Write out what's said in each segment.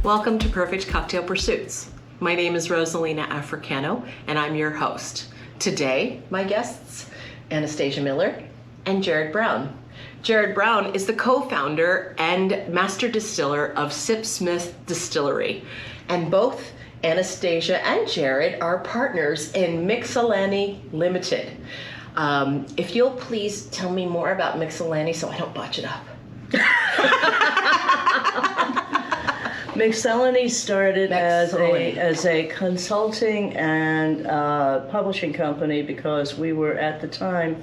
Welcome to Perfect Cocktail Pursuits. My name is Rosalina Africano, and I'm your host. Today, my guests, Anistatia Miller and Jared Brown. Jared Brown is the co-founder and master distiller of Sipsmith Distillery, and both Anistatia and Jared are partners in Mixellany Ltd. If you'll please tell me more about Mixellany so I don't botch it up. Mixellany started as a consulting and publishing company because we were at the time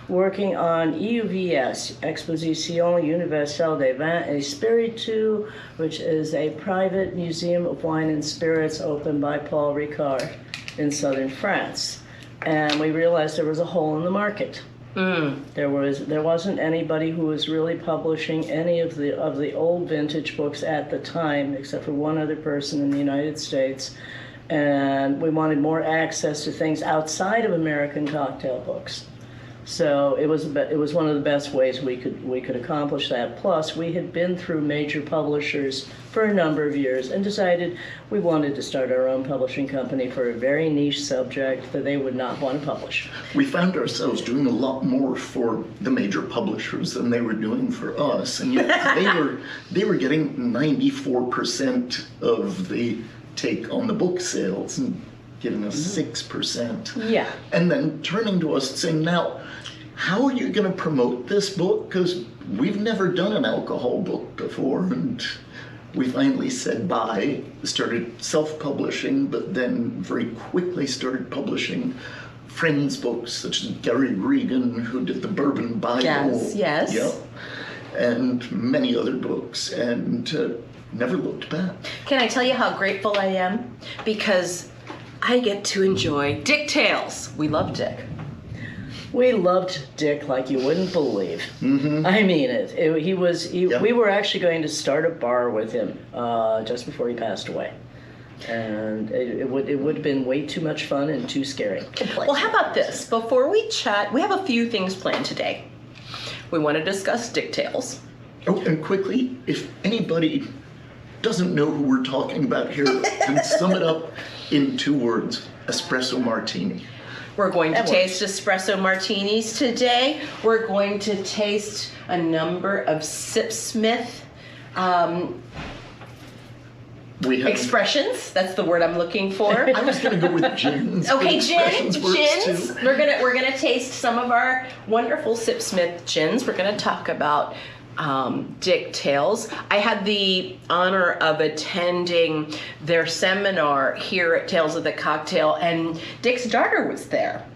working on EUVS, Exposition Universelle des Vins et Spiritueux, which is a private museum of wine and spirits opened by Paul Ricard in southern France. And we realized there was a hole in the market. There wasn't anybody who was really publishing any of the old vintage books at the time, except for one other person in the United States. And we wanted more access to things outside of American cocktail books. So it was one of the best ways we could accomplish that. Plus, we had been through major publishers for a number of years and decided we wanted to start our own publishing company for a very niche subject that they would not want to publish. We found ourselves doing a lot more for the major publishers than they were doing for us, and yet they were getting 94% of the take on the book sales and giving us 6%. Yeah. And then turning to us and saying, now, how are you going to promote this book? Because we've never done an alcohol book before. And we finally said bye, started self-publishing, but then very quickly started publishing friends' books, such as Gary Regan, who did the Bourbon Bible. Yes. Yep. And many other books, and never looked back. Can I tell you how grateful I am? Because I get to enjoy Dick Tales. We love Dick. We loved Dick like you wouldn't believe. Mm-hmm. I mean it. Yep. We were actually going to start a bar with him just before he passed away. And it would have been way too much fun and too scary. Well, how about this? Before we chat, we have a few things planned today. We want to discuss Dick Tales. Oh, and quickly, if anybody doesn't know who we're talking about here, then sum it up in 2 words: Espresso Martini. We're going to taste espresso martinis today. We're going to taste a number of Sipsmith expressions. That's the word I'm looking for. I was going to go with gins. Okay, gins. Too. We're gonna taste some of our wonderful Sipsmith gins. We're gonna talk about Dick Tales. I had the honor of attending their seminar here at Tales of the Cocktail, and Dick's daughter was there.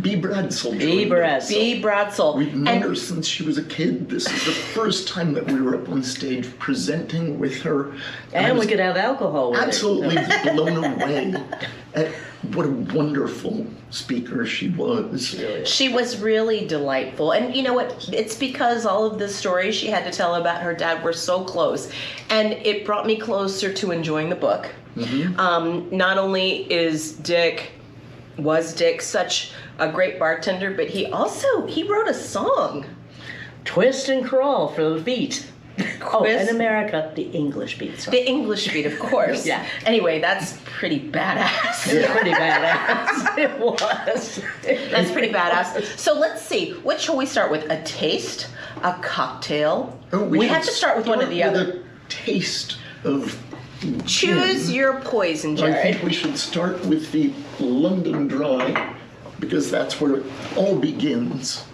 B. Bradsell. B. Bradsell. We've known her since she was a kid. This is the first time that we were up on stage presenting with her. And we could have alcohol with absolutely blown away at what a wonderful speaker she was. She was really delightful. And you know what? It's because all of the stories she had to tell about her dad were so close. And it brought me closer to enjoying the book. Mm-hmm. Not only was Dick such a great bartender, but he wrote a song. Twist and crawl for the beat. In America, the English beat. Sorry. The English beat, of course. Yeah. Anyway, that's pretty badass. It's pretty badass. It was. That's pretty badass. So let's see. Which shall we start with? A taste? A cocktail? We have to start with one or the other. A taste of Choose gin. your poison, Jared. I think we should start with the London Dry, because that's where it all begins,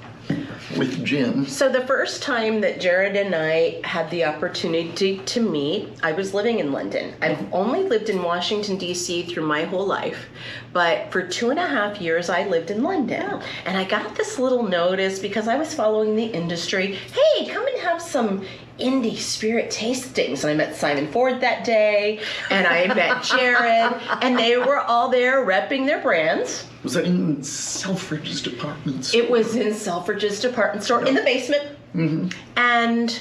with gin. So the first time that Jared and I had the opportunity to meet, I was living in London. I've only lived in Washington, D.C. through my whole life, but for 2.5 years I lived in London. And I got this little notice because I was following the industry. Hey, come and have some indie spirit tastings. And I met Simon Ford that day, and I met Jared, and they were all there repping their brands. Was that in Selfridge's department store? It was in Selfridge's department store in the basement. Mm-hmm. And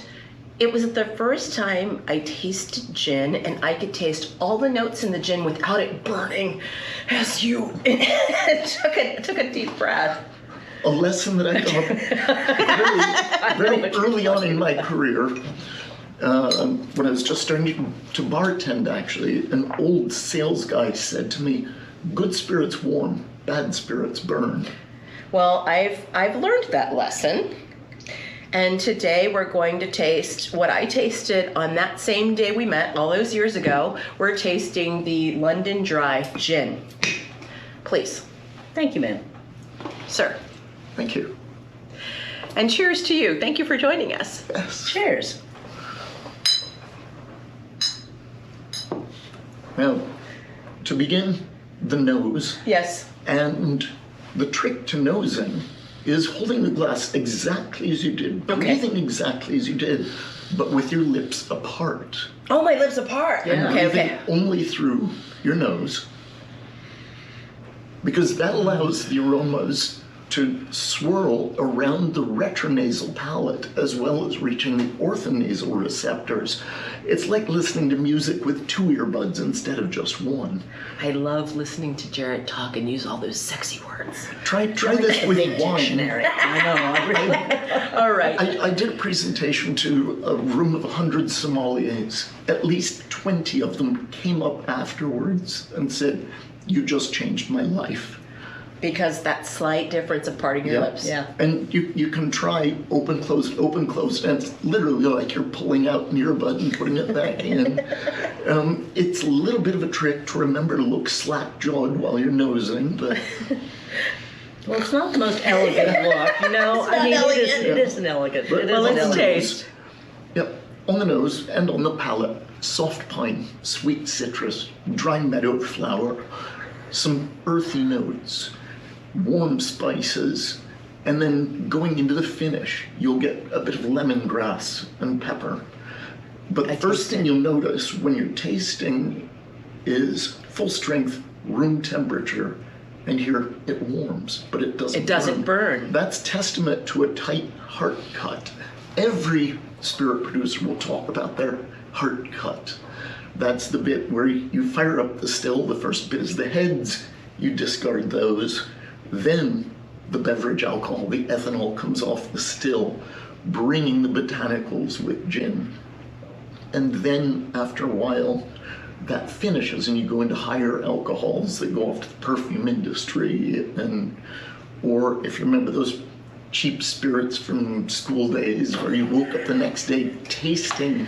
it was the first time I tasted gin, and I could taste all the notes in the gin without it burning as you took a deep breath. A lesson that I got very early on in my career when I was just starting to bartend, actually, an old sales guy said to me, "Good spirits warm, bad spirits burn." Well, I've learned that lesson. And today we're going to taste what I tasted on that same day we met all those years ago. We're tasting the London Dry Gin. Please. Thank you, ma'am. Sir. Thank you. And cheers to you. Thank you for joining us. Yes. Cheers. Now, to begin, the nose. Yes. And the trick to nosing is holding the glass exactly as you did, Okay. breathing exactly as you did, but with your lips apart. Oh, my lips apart. Yeah. Okay, Breathing okay. only through your nose, because that allows the aromas to swirl around the retronasal palate as well as reaching the orthonasal receptors. It's like listening to music with 2 earbuds instead of just one. I love listening to Jared talk and use all those sexy words. Try this with wine. Dictionary. I know, I really. All right. I did a presentation to a room of 100 sommeliers. At least 20 of them came up afterwards and said, "You just changed my life." Because that slight difference of parting your Yeah. lips. Yeah. And you can try open, closed, and it's literally like you're pulling out an earbud and putting it back in. It's a little bit of a trick to remember to look slack-jawed while you're nosing, but Well, it's not the most elegant look, you know. It's not elegant. It isn't elegant. But- It Well, isn't let's elegant. taste. yep, on the nose and on the palate, soft pine, sweet citrus, dry meadow flower, some earthy notes, warm spices, and then going into the finish, you'll get a bit of lemongrass and pepper. But the first thing you'll notice when you're tasting is full strength, room temperature, and here it warms, but it doesn't It doesn't burn. That's testament to a tight heart cut. Every spirit producer will talk about their heart cut. That's the bit where you fire up the still. The first bit is the heads. You discard those. Then the beverage alcohol, the ethanol, comes off the still, bringing the botanicals with gin. And then after a while, that finishes and you go into higher alcohols that go off to the perfume industry. Or if you remember those cheap spirits from school days where you woke up the next day tasting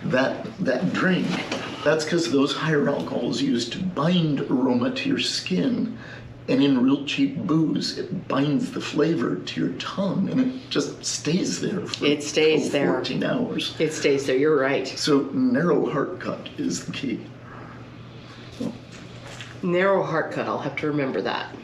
that drink, that's because those higher alcohols used to bind aroma to your skin. And in real cheap booze, it binds the flavor to your tongue, and it just stays there for It stays 12, there. 14 hours. It stays there. You're right. So narrow heart cut is the key. Narrow heart cut. I'll have to remember that.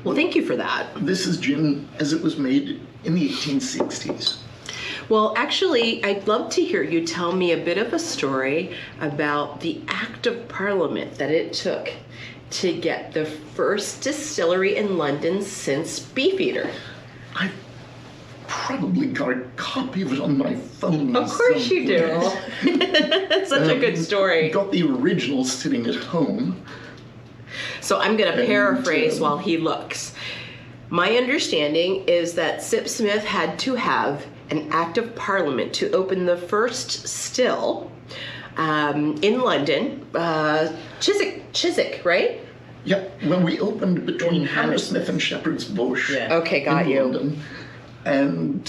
Well, thank you for that. This is gin as it was made in the 1860s. Well, actually, I'd love to hear you tell me a bit of a story about the Act of Parliament that it took to get the first distillery in London since Beefeater. I've probably got a copy of it on my phone. Of course you do. someplace. Such a good story. Got the original sitting at home. So I'm going to And, paraphrase while he looks. My understanding is that Sipsmith had to have an Act of Parliament to open the first still in London, Chiswick, right? Yeah, when we opened between Hammersmith and Shepherd's Bush. Yeah. Okay, got in you. London. And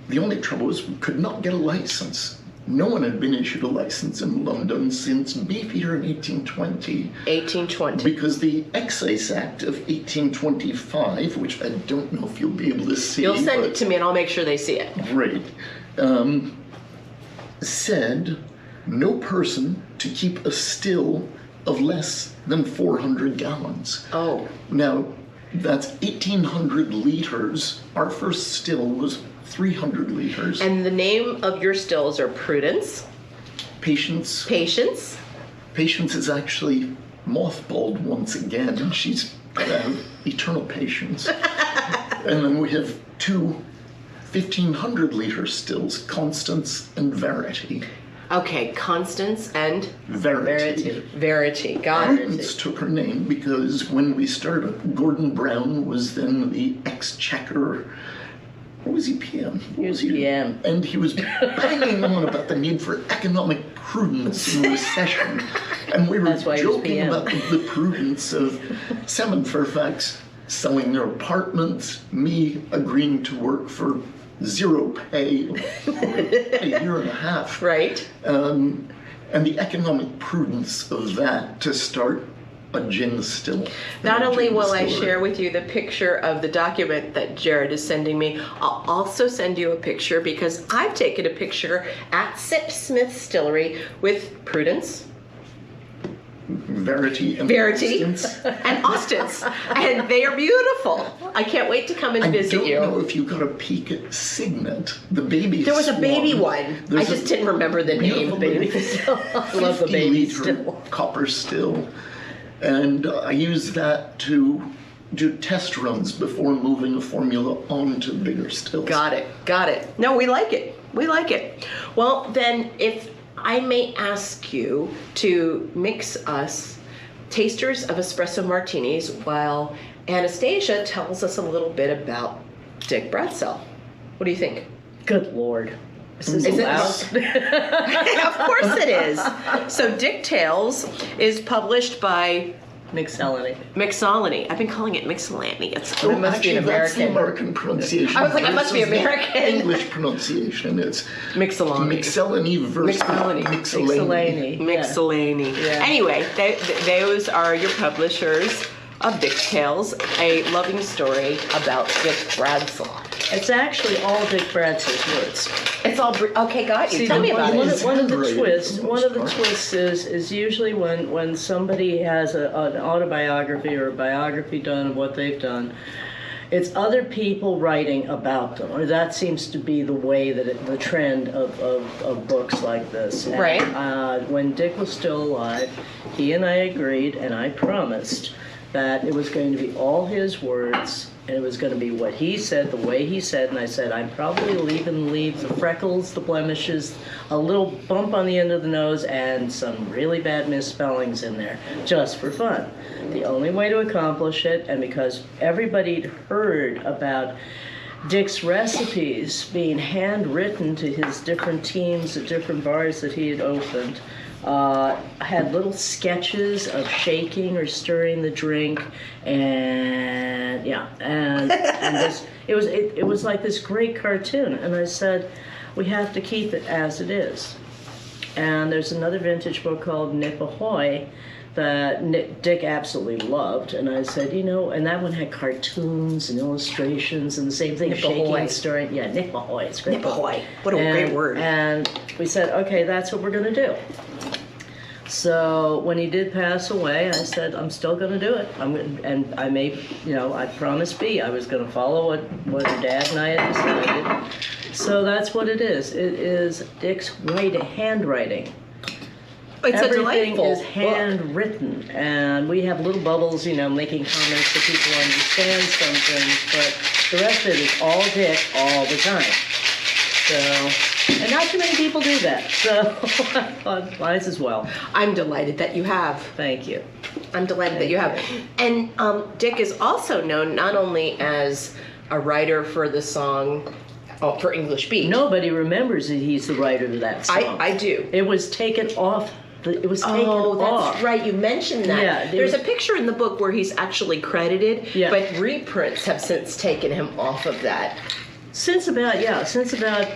the only trouble was we could not get a license. No one had been issued a license in London since Beefeater in 1820. 1820. Because the Excise Act of 1825, which I don't know if you'll be able to see. You'll send but- it to me and I'll make sure they see it. Great. Said no person to keep a still of less than 400 gallons. Oh, Now, that's 1,800 liters. Our first still was 300 liters. and the name of your stills are Prudence, Patience. Patience. Patience is actually mothballed once again. She's eternal patience. And then we have two 1,500 liter stills, Constance and Verity. Okay, Constance and Verity. Verity. Got it. Constance took her name because when we started, Gordon Brown was then the Exchequer. Or was he PM? He was PM. And he was banging on about the need for economic prudence in recession. And we were That's why he was joking PM. about the prudence of Sam and Fairfax selling their apartments, me agreeing to work for zero pay for a year and a half. Right. And the economic prudence of that to start a gin still. Not only will I distillery. share with you the picture of the document that Jared is sending me, I'll also send you a picture because I've taken a picture at Sipsmith Distillery with Prudence, Verity and Verity, Constance. and Austin's, and they are beautiful. I can't wait to come and I visit don't you. know if you got a peek at Signet, the baby There was a baby swan. one. I There's just a didn't remember the name. beautiful Baby. I love the baby 50-liter still. copper still. And I use that to do test runs before moving a formula onto bigger stills. Got it. Got it. No, we like it. We like it. Well, then, if I may ask you to mix us tasters of espresso martinis while Anastasia tells us a little bit about Dick Bradsell. What do you think? Good Lord. This is Is it- allowed. Of course it is. So Dick Tales is published by Mixellany. Mixellany. I've been calling it Mixellany. It Oh, must be actually, an that's the American. American pronunciation. I was like, it must be versus the American. English pronunciation. It's Mixellany. Mixellany versus Mixellany. Mixellany. Mixellany. Yeah. Anyway, those are your publishers of Dick Tales, a loving story about Dick Bradsell. It's actually all Dick Bradsell's words. It's all okay. Got you. See, Tell me about one it. is One of the handwriting twists. for the One of the most part. twists is usually when somebody has an autobiography or a biography done of what they've done. It's other people writing about them, or that seems to be the way that the trend of books like this. And, Right. When Dick was still alive, he and I agreed, and I promised that it was going to be all his words, and it was going to be what he said, the way he said, and I said, I'm probably leave the freckles, the blemishes, a little bump on the end of the nose, and some really bad misspellings in there, just for fun. The only way to accomplish it, and because everybody'd heard about Dick's recipes being handwritten to his different teams at different bars that he had opened, had little sketches of shaking or stirring the drink, and this, it was like this great cartoon. And I said, we have to keep it as it is. And there's another vintage book called Nip Ahoy that Dick absolutely loved, and I said, and that one had cartoons and illustrations and the same thing, Nip shaking, Ahoy. stirring. Yeah, Nip Ahoy. It's a great. Nip book. Ahoy. What a great word. And we said, okay, that's what we're going to do. So when he did pass away, I said, I'm still going to do it. And I made, I promised B, I was going to follow what Dad and I had decided. So that's what it is. It is Dick's handwriting. It's a Everything delightful is handwritten, and we have little bubbles, making comments so people understand something, but the rest of it is all Dick all the time. So, and not too many people do that, so I thought might as well. I'm delighted that you have. Thank you. I'm delighted that you have. And Dick is also known not only as a writer for the song, for English Beat. Nobody remembers that he's the writer of that song. I do. It was taken off. It was taken Oh, off. that's right. You mentioned that. Yeah, There's a picture in the book where he's actually credited, Yeah. but reprints have since taken him off of that. Since about,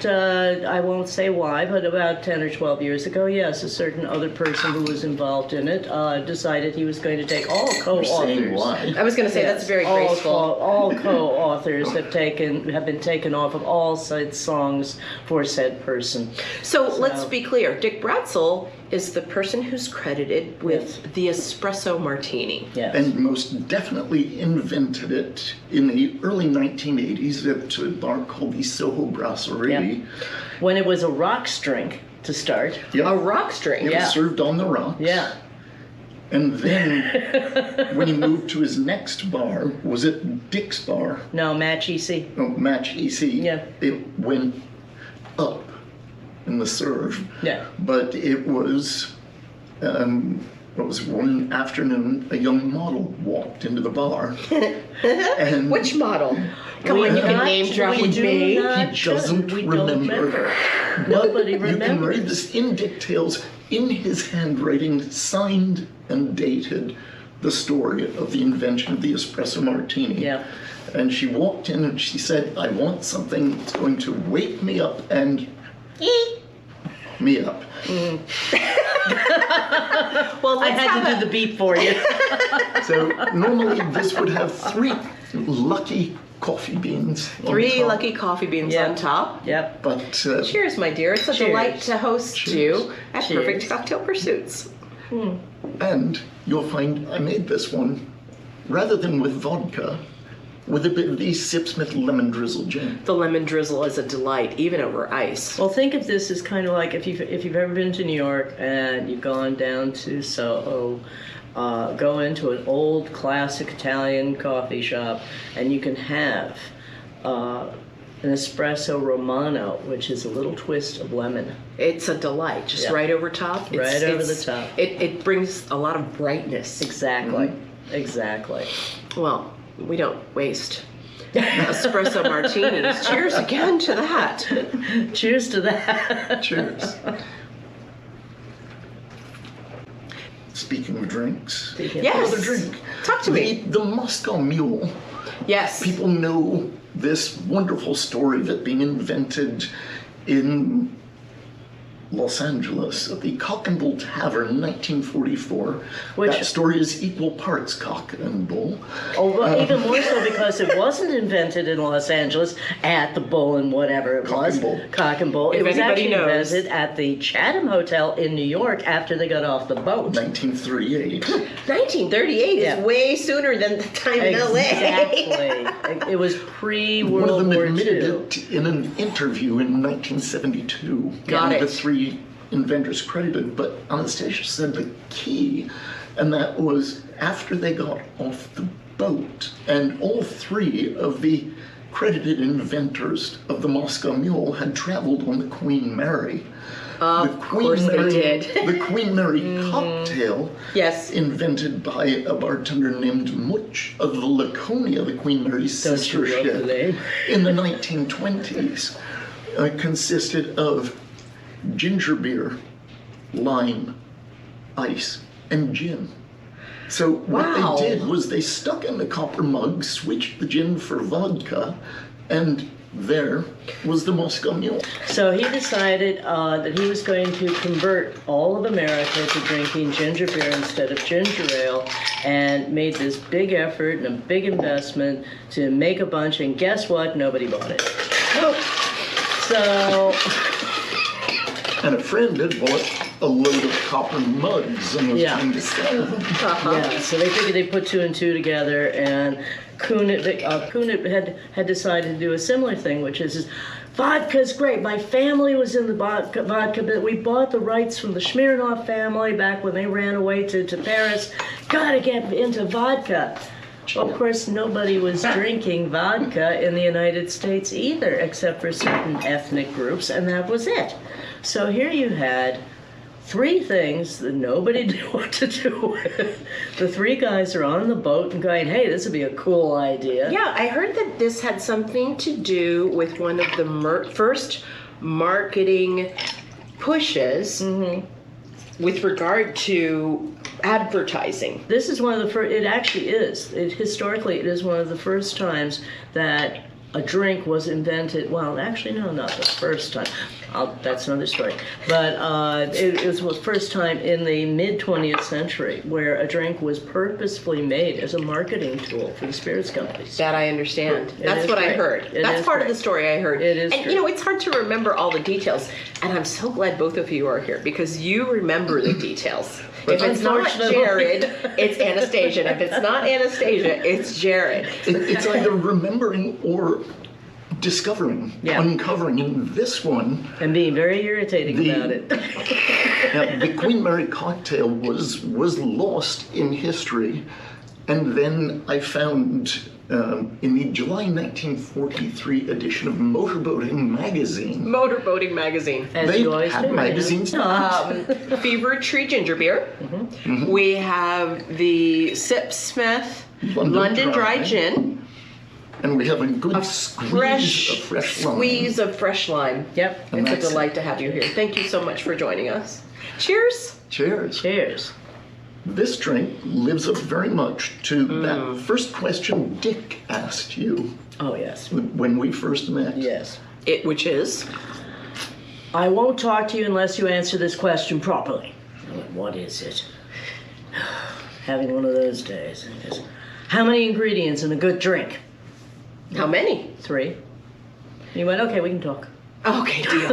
I won't say why, but about 10 or 12 years ago, yes, a certain other person who was involved in it decided he was going to take all Saying co-authors. why? I was going to say that's very graceful. All co-authors have been taken off of all said songs for said person. So let's be clear. Dick Bradsell is the person who's credited with the Espresso Martini. Yes. And most definitely invented it in the early 1980s at a bar called the Soho Brasserie. Yep. When it was a rocks drink to start. Yep. A rocks drink. It Yeah. was served on the rocks. Yeah. And then when he moved to his next bar, was it Dick's Bar? No, Match EC. No, Match EC. Yeah. It went up in the serve. Yeah. But it was, one afternoon, a young model walked into the bar. And Which model? Come on, you can name drop with me. He doesn't remember. Nobody You can read remembers. this in details, in his handwriting, signed and dated, the story of the invention of the Espresso Martini. Yeah. And she walked in and she said, I want something that's going to wake me up and me up. Well, I let's had have to do the beep for you. So normally this would have 3 lucky coffee beans. on 3 top. lucky coffee beans Yeah. on top. Yep. But Cheers, my dear. It's a Cheers. delight to host Cheers. you at Cheers. Perfect Cocktail Pursuits. and you'll find I made this one rather than with vodka, with a bit of the Sipsmith lemon drizzle gin. The lemon drizzle is a delight, even over ice. Well, think of this as kind of like if you've ever been to New York and you've gone down to Soho, go into an old classic Italian coffee shop, and you can have an espresso romano, which is a little twist of lemon. It's a delight, just Yeah. right over top. Right over the top. It brings a lot of brightness. Exactly. Exactly. Well, we don't waste espresso martinis. Cheers again to that. Cheers to that. Cheers. Speaking of drinks, Yes. another drink. Talk to me. The Moscow Mule. Yes. People know this wonderful story that being invented in Los Angeles at the Cock and Bull Tavern, 1944. Which- that story is equal parts cock and bull. Oh, well, even more so because it wasn't invented in Los Angeles at the Bull and whatever it Cock was. and Bull. Cock and Bull. If It was anybody actually knows. invented at the Chatham Hotel in New York after they got off the boat. 1938. 1938 Yeah. is way sooner than the time in LA. Exactly. It was One of pre-World them War admitted II. it in an interview in 1972. Got and it. The 3 inventors credited, but Anastasia said the key, and that was after they got off the boat, and all 3 of the credited inventors of the Moscow Mule had traveled on the Queen Mary. Of course they did. The Queen Mary cocktail, Yes. invented by a bartender named Much of the Laconia, the Queen Mary's Don't sister you love the ship, name? in the 1920s, consisted of ginger beer, lime, ice, and gin. So Wow. what they did was they stuck in the copper mug, switched the gin for vodka, and there was the Moscow Mule. So he decided that he was going to convert all of America to drinking ginger beer instead of ginger ale, and made this big effort and a big investment to make a bunch, and guess what? Nobody bought it. So, And a friend had bought a load of copper mugs and was Yeah. trying to sell them. yeah, so they figured they put 2 and 2 together, and Kunit had decided to do a similar thing, which is vodka's great. My family was in the vodka, but we bought the rights from the Smirnoff family back when they ran away to Paris. Gotta get into vodka. Well, of course, nobody was drinking vodka in the United States either, except for certain ethnic groups, and that was it. So here you had 3 things that nobody knew what to do with. The 3 guys are on the boat and going, hey, this would be a cool idea. Yeah, I heard that this had something to do with one of the first marketing pushes with regard to advertising. This is one of the first, it actually is. Historically, it is one of the first times that a drink was invented. Well, actually, no, not the first time. That's another story. But it was the first time in the mid-20th century where a drink was purposefully made as a marketing tool for the spirits companies. That I understand. It That's is what I great. heard. It That's is part of great. the story I heard. It is And true. you know, it's hard to remember all the details. And I'm so glad both of you are here because you remember the details. If it's not Unfortunately. Jared, it's Anastasia. And if it's not Anastasia, it's Jared. It's either remembering or discovering, Yeah. uncovering. In this one, And being very irritating about it. now, the Queen Mary cocktail was lost in history And then I found in the July 1943 edition of Motorboating Magazine. Motorboating Magazine. As They you always had do. magazines. Fever Tree Ginger Beer. We have the Sipsmith London Dry Gin. And we have a good A squeeze of fresh lime. squeeze of fresh lime. Yep. And It's a that's delight to have you here. Thank you so much for joining us. Cheers. Cheers. Cheers. This drink lives up very much to that first question Dick asked you Oh, yes. when we first met. Yes. Which is? I won't talk to you unless you answer this question properly. What is it? Having one of those days. How many ingredients in a good drink? How many? 3. You went, okay, we can talk. Okay, deal.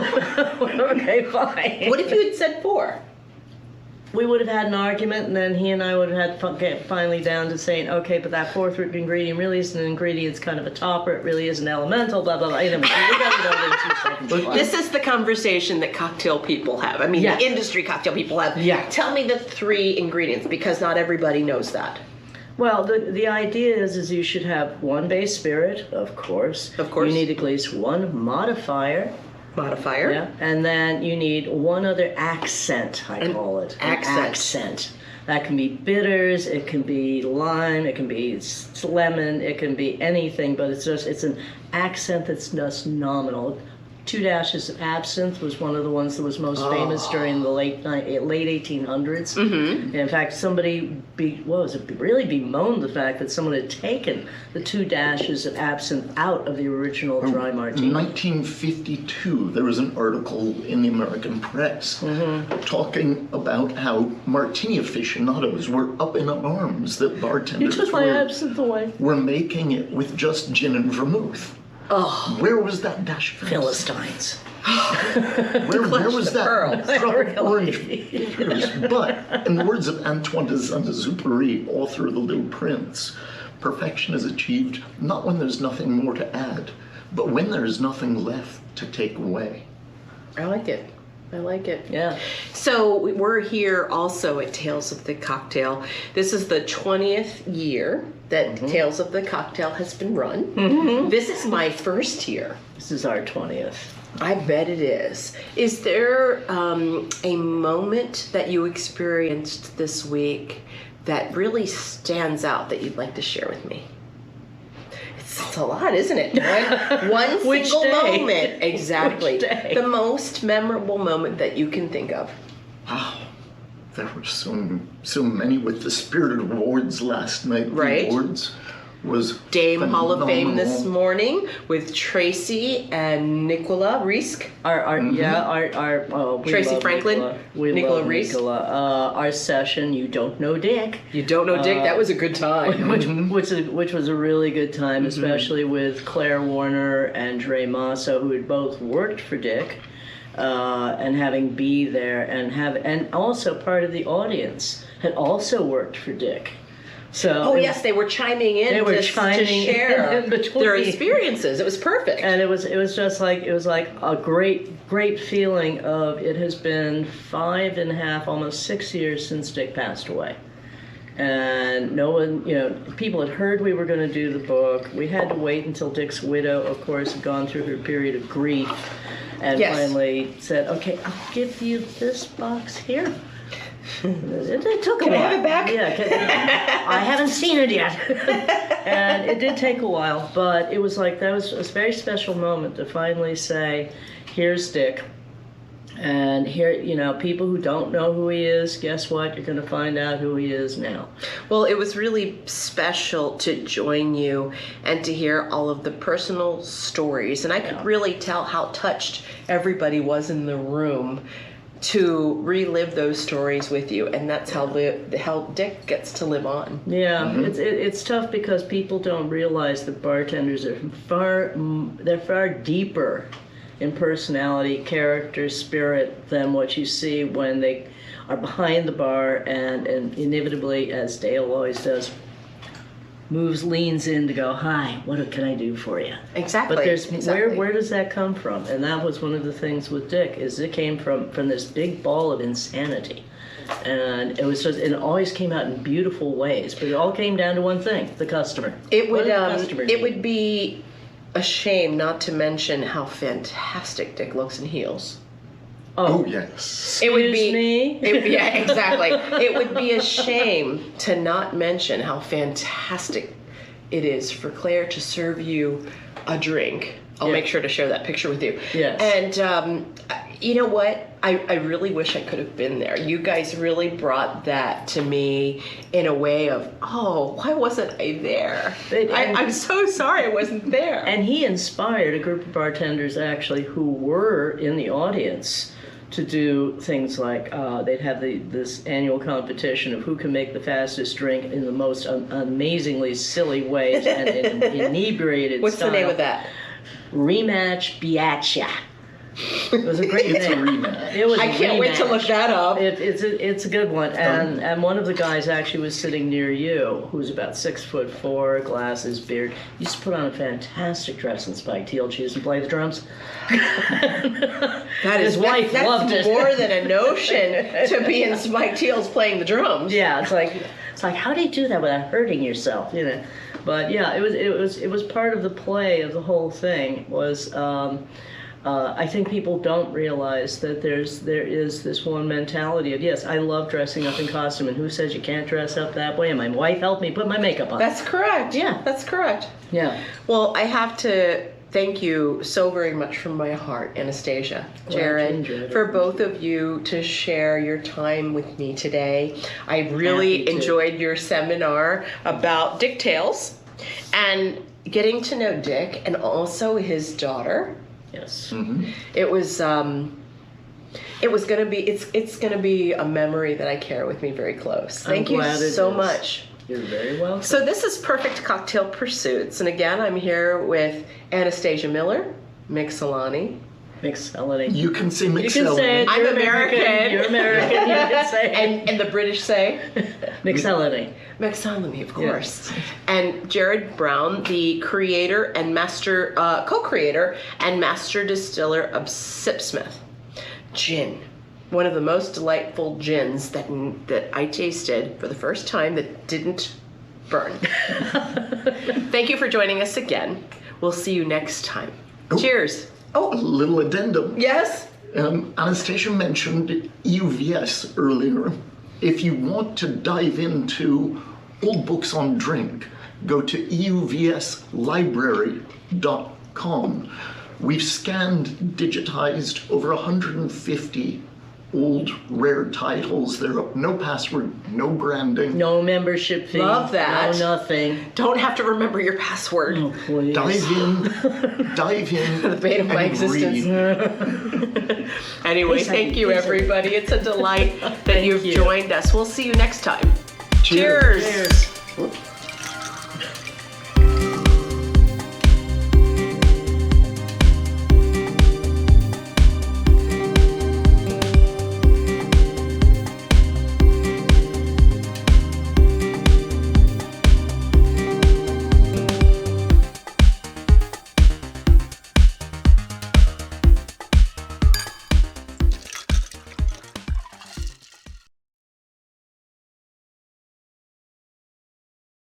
Okay, fine. What if you had said 4? We would have had an argument, and then he and I would have had get finally down to saying, okay, but that 4th ingredient really isn't an ingredient, it's kind of a topper, it really isn't elemental, blah, blah, blah. You know, we got it over in 2 seconds. This is the conversation that cocktail people have. I mean, Yeah. the industry cocktail people have. Yeah. Tell me the 3 ingredients, because not everybody knows that. Well, the idea is you should have 1 base spirit, of course. Of course. You need at least 1 modifier. Modifier. Yeah, and then you need 1 other accent, I call it. An accent. accent. That can be bitters, it can be lime, it can be lemon, it can be anything, but it's an accent that's just nominal. 2 dashes of absinthe was one of the ones that was most famous during the late 1800s. Mm-hmm. In fact, somebody really bemoaned the fact that someone had taken the 2 dashes of absinthe out of the original dry martini. In 1952, there was an article in the American press talking about how martini aficionados were up in arms that You bartenders took my absinthe away. were making it with just gin and vermouth. Oh, Where was that dash from? Philistines. Where was that pearls. drop orange bitters? But in the words of Antoine de Saint-Exupéry, author of The Little Prince, perfection is achieved not when there's nothing more to add, but when there's nothing left to take away. I like it. I like it. Yeah. So we're here also at Tales of the Cocktail. This is the 20th year that Tales of the Cocktail has been run. This is my first year. This is our 20th. I bet it is. Is there a moment that you experienced this week that really stands out that you'd like to share with me? It's a lot, isn't it? One Which single day? moment. Exactly. Which day? The most memorable moment that you can think of. Wow. There were so many with the Spirited Awards last night. Right. The awards was Dame Hall of Fame this phenomenal. morning with Tracy and Nicola Risk. Our we Tracy love Franklin, Nicola. We Nicola love Reese. Nicola. Our session, You Don't Know Dick, You don't know Dick, that was a good time. which was a really good time, especially with Claire Warner and Dre Masso, who had both worked for Dick, and having Bee there, and also part of the audience had also worked for Dick. So Yes, they were chiming in to share in between. their experiences. It was perfect. And it was just like a great feeling of it has been 5.5, almost 6 years since Dick passed away. And no one, people had heard we were going to do the book. We had to wait until Dick's widow, of course, had gone through her period of grief and finally said, okay, I'll give you this box here. It took a while. Can I have it back? Yeah, I haven't seen it yet. And it did take a while, but it was like, that was a very special moment to finally say, here's Dick. And here, people who don't know who he is, guess what? You're going to find out who he is now. Well, it was really special to join you and to hear all of the personal stories. And I could really tell how touched everybody was in the room to relive those stories with you, and that's how Dick gets to live on. Yeah, it's tough because people don't realize that bartenders are far deeper in personality, character, spirit than what you see when they are behind the bar and inevitably, as Dale always does, leans in to go, hi, what can I do for you? Exactly. But there's exactly. where does that come from? And that was one of the things with Dick, is it came from this big ball of insanity. And it was just, it always came out in beautiful ways, but it all came down to one thing: the customer. It What would did the customer it need? would be a shame not to mention how fantastic Dick looks in heels. Oh, yes. It would be Excuse me? yeah, exactly. It would be a shame to not mention how fantastic it is for Claire to serve you a drink. I'll Yeah. make sure to share that picture with you. Yes. And you know what? I really wish I could have been there. You guys really brought that to me in a way of, oh, why wasn't I there? I'm so sorry I wasn't there. And he inspired a group of bartenders actually who were in the audience to do things like they'd have this annual competition of who can make the fastest drink in the most amazingly silly ways and in inebriated What's style. the name of that? Rematch Biatcha. It was a great It's a name. rematch. It was I a can't wait to rematch. look that up. It's a good one, and one of the guys actually was sitting near you, who's about 6'4", glasses, beard. Used to put on a fantastic dress in spiked heels. She used to play the drums. That His wife that's loved it. more than a notion to be in spiked heels playing the drums. Yeah, it's like how do you do that without hurting yourself, you know? But yeah, it was part of the play of the whole thing. Was I think people don't realize that there is this one mentality of, yes, I love dressing up in costume, and who says you can't dress up that way? And my wife helped me put my makeup on. That's correct. Yeah. That's correct. Yeah. Well, I have to thank you so very much from my heart, Anastasia, Jared, for both of you to share your time with me today. I really Happy to. enjoyed your seminar about Dick Tales and getting to know Dick and also his daughter. Yes. It was gonna be it's gonna be a memory that I carry with me very close. Thank you glad it so is. much. You're very welcome. So this is Perfect Cocktail Pursuits, and again I'm here with Anastasia Miller, Mixellany. Mixellany. You can say You can say Mixellany. it. I'm You're American. You're American. You can say it. And the British say Mixellany. Mixellany, of course. And Jared Brown, the creator and master, co-creator and master distiller of Sipsmith Gin. One of the most delightful gins that I tasted for the first time that didn't burn. Thank you for joining us again. We'll see you next time. Cheers. A little addendum. Yes? Anastasia mentioned EUVS earlier. If you want to dive into old books on drink, go to euvslibrary.com. We've scanned, digitized over 150 old rare titles. They're up, no password, no branding. No membership fee. Love that. No nothing. Don't have to remember your password. Oh, please. Dive in, The bane of my and existence. read. Anyway, Please, thank you, please. everybody. It's a delight that Thank you've you. joined us. We'll see you next time. Cheers. Cheers. Whoops.